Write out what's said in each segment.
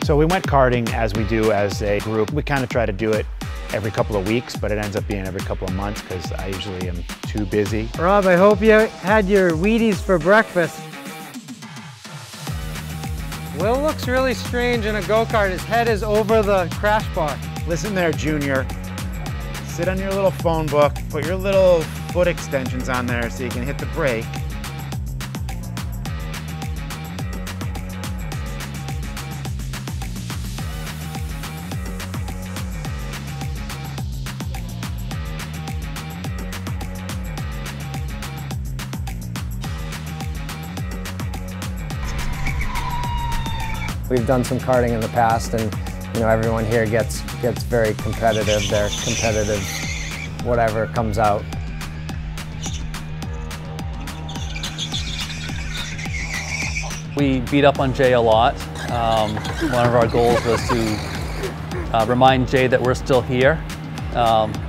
So we went karting as we do as a group. We kind of try to do it every couple of weeks, but it ends up being every couple of months because I usually am too busy. Rob, I hope you had your Wheaties for breakfast. Will looks really strange in a go-kart. His head is over the crash bar. Listen there, Junior. Sit on your little phone book, put your little foot extensions on there so you can hit the brake. We've done some karting in the past, and you know, everyone here gets very competitive. They're competitive, whatever comes out. We beat up on Jay a lot. One of our goals was to remind Jay that we're still here.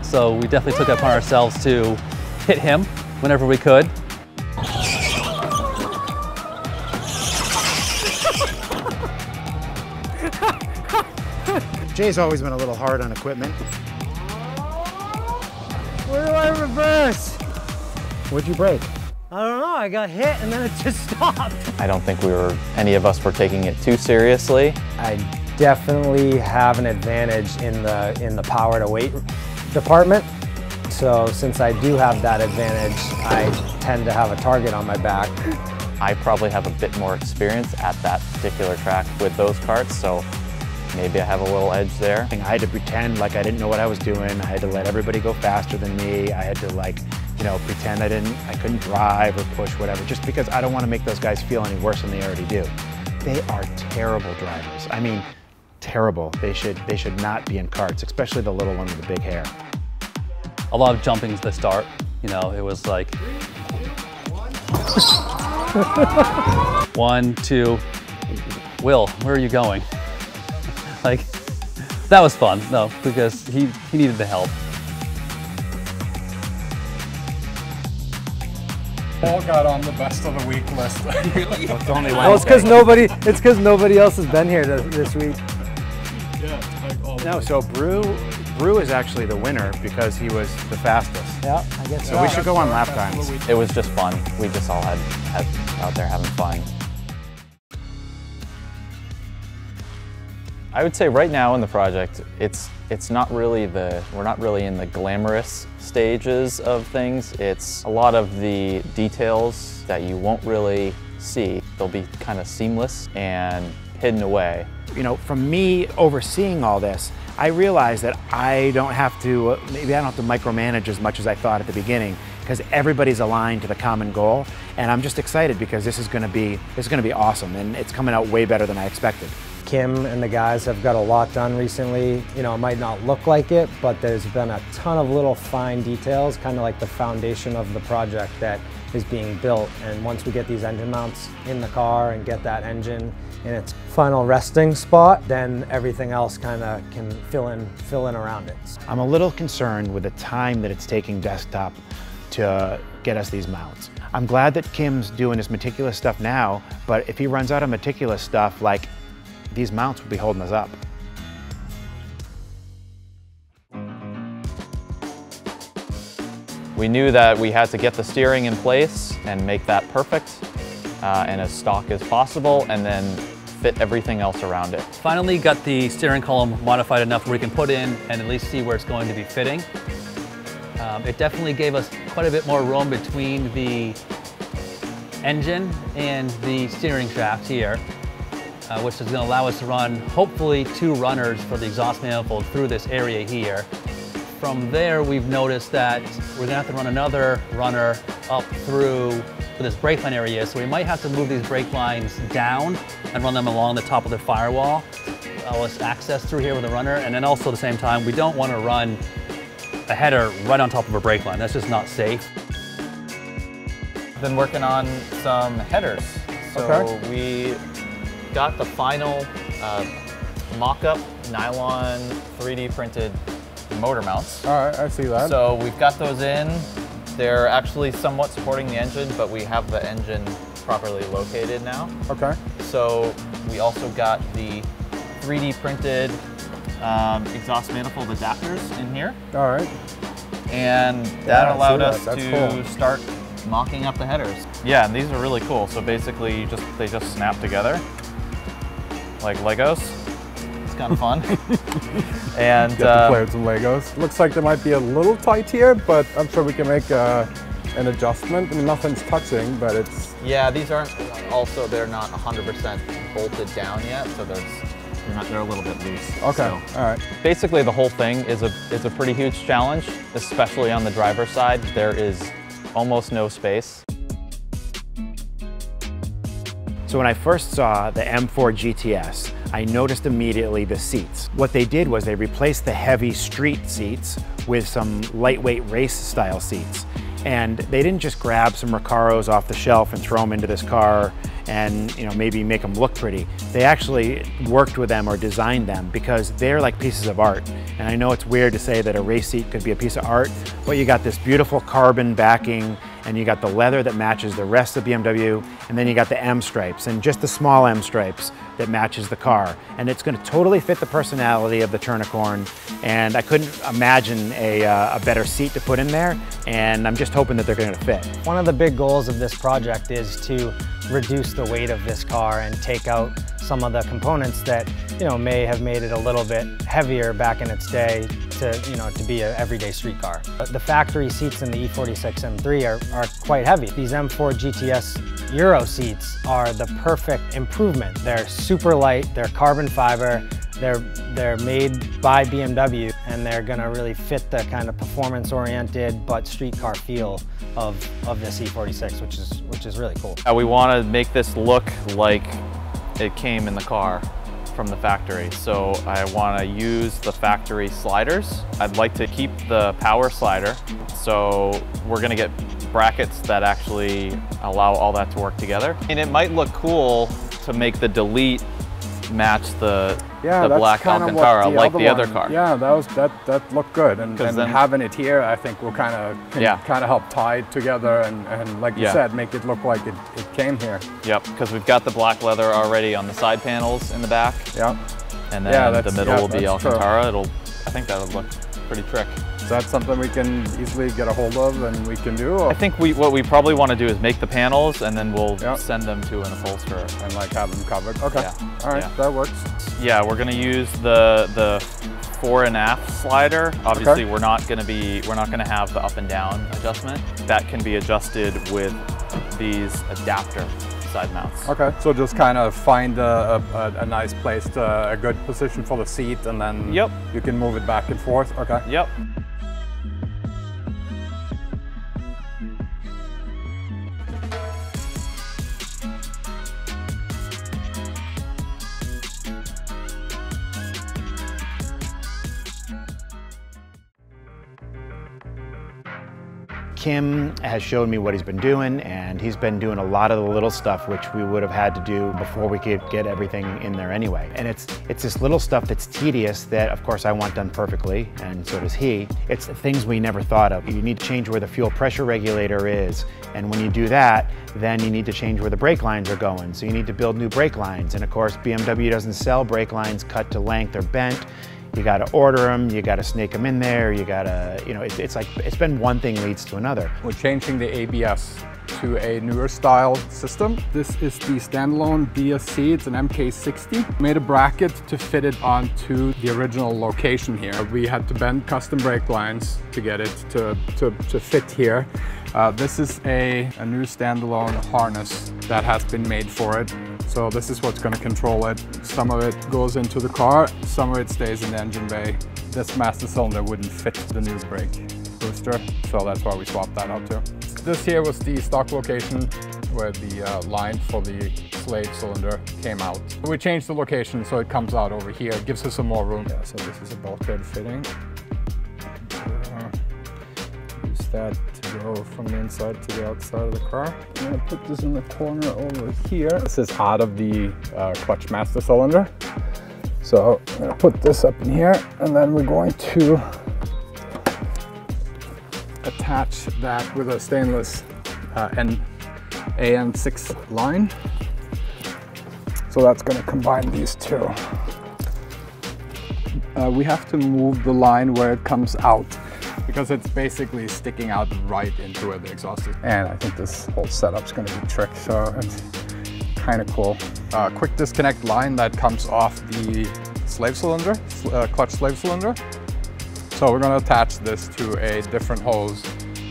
So we definitely took it upon ourselves to hit him whenever we could. Jay's always been a little hard on equipment. Where do I reverse? Where'd you break? I don't know, I got hit and then it just stopped. I don't think any of us were taking it too seriously. I definitely have an advantage in the power to weight department. So since I do have that advantage, I tend to have a target on my back. I probably have a bit more experience at that particular track with those karts, so maybe I have a little edge there. I had to pretend like I didn't know what I was doing. I had to let everybody go faster than me. I had to pretend I couldn't drive or push whatever, just because I don't want to make those guys feel any worse than they already do. They are terrible drivers. I mean, terrible. They should not be in karts, especially the little one with the big hair. A lot of jumping to the start. You know, it was like 1, 2. Will, where are you going? Like, that was fun, no, because he needed the help. Paul got on the best of the week list. It's only Well, it's because nobody else has been here this week. Yeah, like all No, so Brew is actually the winner because he was the fastest. Yeah, I guess So we should go on lap times. It was just fun. We just all had out there having fun. I would say right now in the project, it's not really we're not really in the glamorous stages of things. It's a lot of the details that you won't really see. They'll be kind of seamless and hidden away. You know, from me overseeing all this, I realized that maybe I don't have to micromanage as much as I thought at the beginning, because everybody's aligned to the common goal, and I'm just excited because this is going to be awesome, and it's coming out way better than I expected. Kim and the guys have got a lot done recently. You know, it might not look like it, but there's been a ton of little fine details, kind of like the foundation of the project that is being built. And once we get these engine mounts in the car and get that engine in its final resting spot, then everything else kind of can fill in around it. I'm a little concerned with the time that it's taking Desktop to get us these mounts. I'm glad that Kim's doing this meticulous stuff now, but if he runs out of meticulous stuff, like, these mounts will be holding us up. We knew that we had to get the steering in place and make that perfect and as stock as possible, and then fit everything else around it. Finally got the steering column modified enough where we can put in and at least see where it's going to be fitting. It definitely gave us quite a bit more room between the engine and the steering shaft here, which is going to allow us to run hopefully 2 runners for the exhaust manifold through this area here. From there, we've noticed that we're going to have to run another runner up through this brake line area, so we might have to move these brake lines down and run them along the top of the firewall. Allow us access through here with a runner, and then also at the same time, we don't want to run a header right on top of a brake line. That's just not safe. Been working on some headers. So we got the final mock-up nylon 3D printed motor mounts. All right, I see that. So we've got those in. They're actually somewhat supporting the engine, but we have the engine properly located now. Okay. So we also got the 3D printed exhaust manifold adapters in here. All right. And that allowed us That's to cool. start mocking up the headers. Yeah, and these are really cool. So basically, they just snap together like Legos. It's kind of fun. And Get to play with some Legos. Looks like they might be a little tight here, but I'm sure we can make an adjustment. I mean, nothing's touching, but it's... yeah, these aren't, also they're not 100% bolted down yet, so they're a little bit loose. Okay, So. all right. Basically, the whole thing is a pretty huge challenge, especially on the driver's side. There is almost no space. So when I first saw the M4 GTS, I noticed immediately the seats. What they did was they replaced the heavy street seats with some lightweight race style seats. And they didn't just grab some Recaros off the shelf and throw them into this car and maybe make them look pretty. They actually worked with them or designed them because they're like pieces of art. And I know it's weird to say that a race seat could be a piece of art, but you got this beautiful carbon backing and you got the leather that matches the rest of BMW, and then you got the M stripes and just the small M stripes that matches the car. And it's going to totally fit the personality of the Turnicorn, and I couldn't imagine a better seat to put in there, and I'm just hoping that they're going to fit. One of the big goals of this project is to reduce the weight of this car and take out some of the components that may have made it a little bit heavier back in its day to be an everyday street car. But the factory seats in the E46 M3 are quite heavy. These M4 GTS Euro seats are the perfect improvement. They're super light, they're carbon fiber, they're made by BMW, and they're gonna really fit the kind of performance-oriented but street car feel of this E46, which is really cool. We want to make this look like it came in the car from the factory. So I want to use the factory sliders. I'd like to keep the power slider. So we're going to get brackets that actually allow all that to work together. And it might look cool to make the delete match the black Alcantara like the other car. Yeah, that looked good, and then having it here, I think will kind of help tie it together and like you said, make it look like it came here. Yep, because we've got the black leather already on the side panels in the back. Yep. And then the middle will be Alcantara. I think that would look pretty trick. Is that something we can easily get a hold of and we can do? Or? I think what we probably want to do is make the panels and then we'll send them to an upholsterer. And like have them covered. Okay. Yeah. All right, that works. Yeah, we're going to use the fore and aft slider. Obviously, we're not going to have the up and down adjustment. That can be adjusted with these adapter side mounts. Okay, so just kind of find a nice place, a good position for the seat, and then you can move it back and forth. Okay. Yep. Kim has showed me what he's been doing, and he's been doing a lot of the little stuff which we would have had to do before we could get everything in there anyway. And it's this little stuff that's tedious that, of course, I want done perfectly, and so does he. It's things we never thought of. You need to change where the fuel pressure regulator is, and when you do that, then you need to change where the brake lines are going. So you need to build new brake lines, and of course, BMW doesn't sell brake lines cut to length or bent. You got to order them, you got to snake them in there, you got to, it's like, it's been one thing leads to another. We're changing the ABS to a newer style system. This is the standalone DSC, it's an MK60. Made a bracket to fit it onto the original location here. We had to bend custom brake lines to get it to fit here. This is a new standalone harness that has been made for it. So this is what's going to control it. Some of it goes into the car, some of it stays in the engine bay. This master cylinder wouldn't fit the new brake booster, so that's why we swapped that out too. This here was the stock location where the line for the slave cylinder came out. We changed the location so it comes out over here. It gives us some more room. Yeah, so this is a bulkhead fitting. Use that to go from the inside to the outside of the car. I'm going to put this in the corner over here. This is out of the clutch master cylinder. So I'm going to put this up in here, and then we're going to attach that with a stainless AN6 line. So that's going to combine these two. we have to move the line where it comes out because it's basically sticking out right into where the exhaust is. And I think this whole setup's going to be tricked, so it's kind of cool. Quick disconnect line that comes off the slave cylinder, clutch slave cylinder. So we're going to attach this to a different hose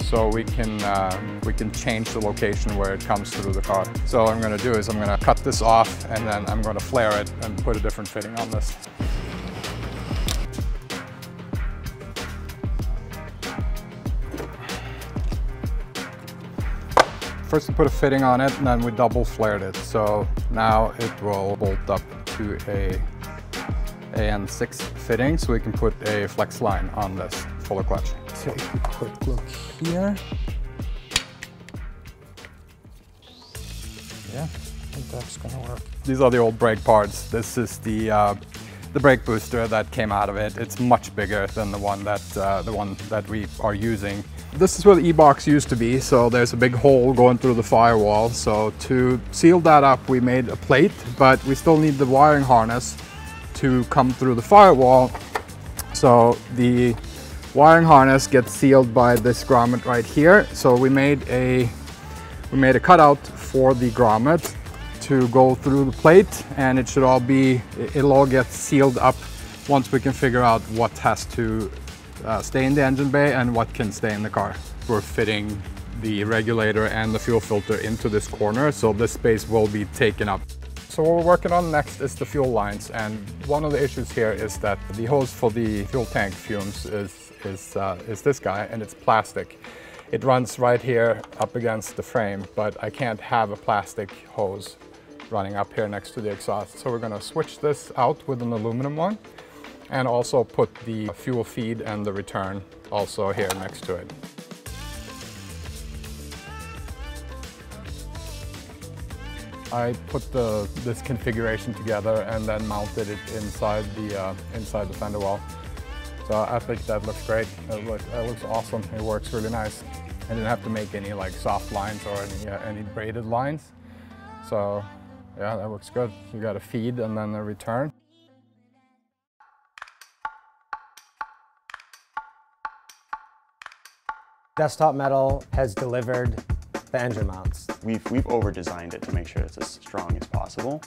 so we can change the location where it comes through the car. So what I'm going to do is I'm going to cut this off and then I'm going to flare it and put a different fitting on this. First we put a fitting on it and then we double flared it. So now it will bolt up to a AN6 fitting so we can put a flex line on this fuller clutch. Take a quick look here. Yeah, I think that's gonna work. These are the old brake parts. This is the brake booster that came out of it. It's much bigger than the one that we are using. This is where the E-box used to be, so there's a big hole going through the firewall. So to seal that up, we made a plate, but we still need the wiring harness to come through the firewall. So the wiring harness gets sealed by this grommet right here. So we made a cutout for the grommet to go through the plate, and it'll all get sealed up once we can figure out what has to stay in the engine bay and what can stay in the car. We're fitting the regulator and the fuel filter into this corner, so this space will be taken up. So what we're working on next is the fuel lines, and one of the issues here is that the hose for the fuel tank fumes is this guy, and it's plastic. It runs right here up against the frame, but I can't have a plastic hose running up here next to the exhaust. So we're going to switch this out with an aluminum one and also put the fuel feed and the return also here next to it. I put this configuration together and then mounted it inside the fender well. So I think that looks great. It looks awesome. It works really nice. I didn't have to make any like soft lines or any braided lines. So yeah, that looks good. You got a feed and then a return. Desktop Metal has delivered the engine mounts. We've over-designed it to make sure it's as strong as possible.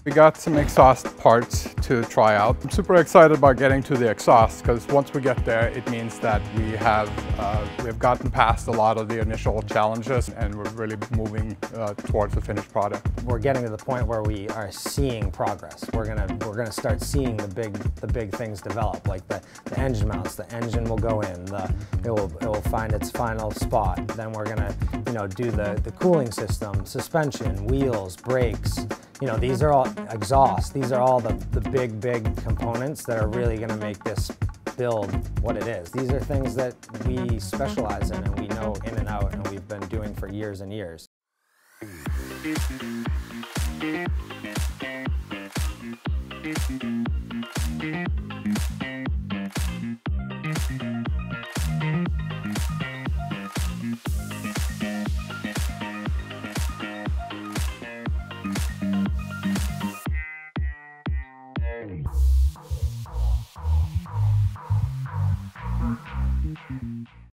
We got some exhaust parts to try out. I'm super excited about getting to the exhaust because once we get there, it means that we have gotten past a lot of the initial challenges and we're really moving towards the finished product. We're getting to the point where we are seeing progress. We're gonna start seeing the big things develop, like the engine mounts. The engine will go in. It will find its final spot. Then we're gonna do the cooling system, suspension, wheels, brakes. These are all exhaust. These are all the big components that are really going to make this build what it is. These are things that we specialize in and we know in and out and we've been doing for years and years.